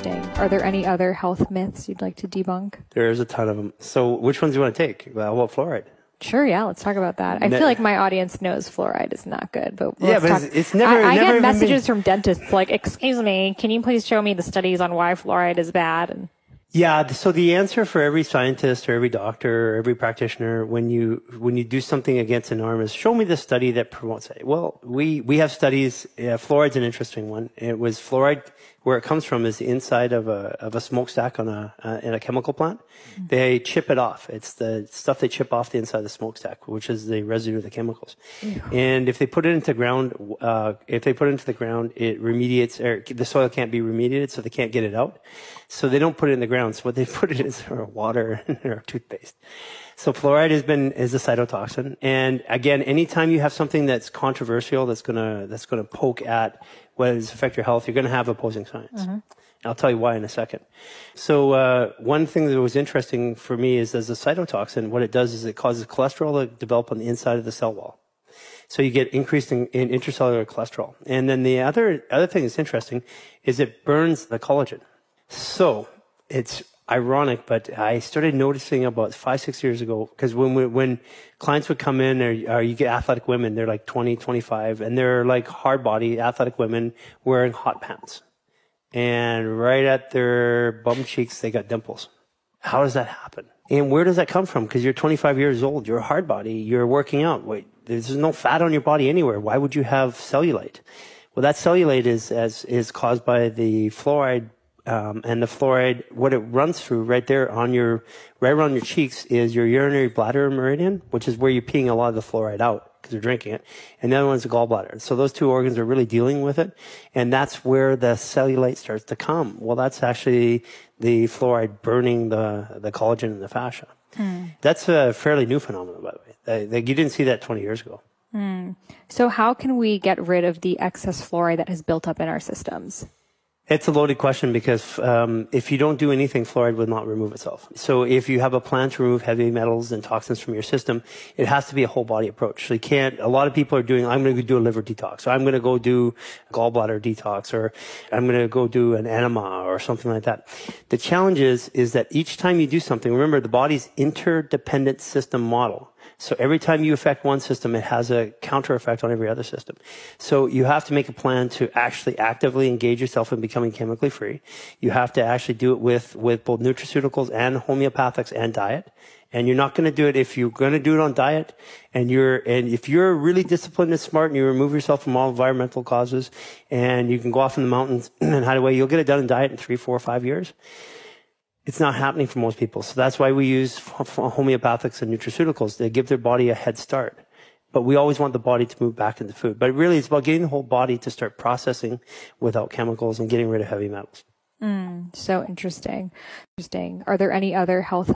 Interesting. Are there any other health myths you'd like to debunk? There's a ton of them. So which ones do you want to take? How about fluoride? Sure, yeah, let's talk about that. I feel like my audience knows fluoride is not good, but it's never. I never get messages from dentists like, "Excuse me, can you please show me the studies on why fluoride is bad?" And yeah, so the answer for every scientist or every doctor or every practitioner when you do something against an arm is show me the study that promotes it. Well, we have studies. Fluoride's an interesting one. It was fluoride. Where it comes from is the inside of a smokestack in a chemical plant. Mm-hmm. They chip it off. It's the stuff they chip off the inside of the smokestack, which is the residue of the chemicals. Ew. And if they put it into the ground, it remediates, or the soil can't be remediated, so they can't get it out. So they don't put it in the ground. So what they put it in is water or toothpaste. So fluoride is a cytotoxin. And again, anytime you have something that's controversial, that's gonna poke at what does affect your health, you're going to have opposing science. Mm-hmm. I'll tell you why in a second. So one thing that was interesting for me is as a cytotoxin, what it does is it causes cholesterol to develop on the inside of the cell wall. So you get increased in intracellular cholesterol. And then the other thing that's interesting is it burns the collagen. So it's ironic, but I started noticing about 5-6 years ago, because when clients would come in, or you get athletic women, they're like 20, 25, and they're like hard body athletic women wearing hot pants. And right at their bum cheeks, they got dimples. How does that happen? And where does that come from? Because you're 25 years old, you're a hard body, you're working out. Wait, there's no fat on your body anywhere. Why would you have cellulite? Well, that cellulite is caused by the fluoride. And the fluoride, what it runs through right around your cheeks is your urinary bladder meridian, which is where you're peeing a lot of the fluoride out because you're drinking it. And the other one's the gallbladder. So those two organs are really dealing with it. And that's where the cellulite starts to come. Well, that's actually the fluoride burning the collagen in the fascia. That's a fairly new phenomenon, by the way. You didn't see that 20 years ago. So how can we get rid of the excess fluoride that has built up in our systems? It's a loaded question because if you don't do anything, fluoride will not remove itself. So if you have a plan to remove heavy metals and toxins from your system, it has to be a whole body approach. So you can't, a lot of people are doing, I'm going to do a liver detox, or I'm going to go do gallbladder detox, or I'm going to go do an enema or something like that. The challenge is that each time you do something, remember the body's interdependent system model. So every time you affect one system, it has a counter effect on every other system. So you have to make a plan to actually actively engage yourself in becoming chemically free. You have to actually do it with both nutraceuticals and homeopathics and diet. And you're not going to do it if you're going to do it on diet. And if you're really disciplined and smart and you remove yourself from all environmental causes and you can go off in the mountains and hide away, you'll get it done in diet in 3, 4, 5 years. It's not happening for most people. So that's why we use homeopathics and nutraceuticals. They give their body a head start. But we always want the body to move back into food. But really, it's about getting the whole body to start processing without chemicals and getting rid of heavy metals. So interesting. Are there any other health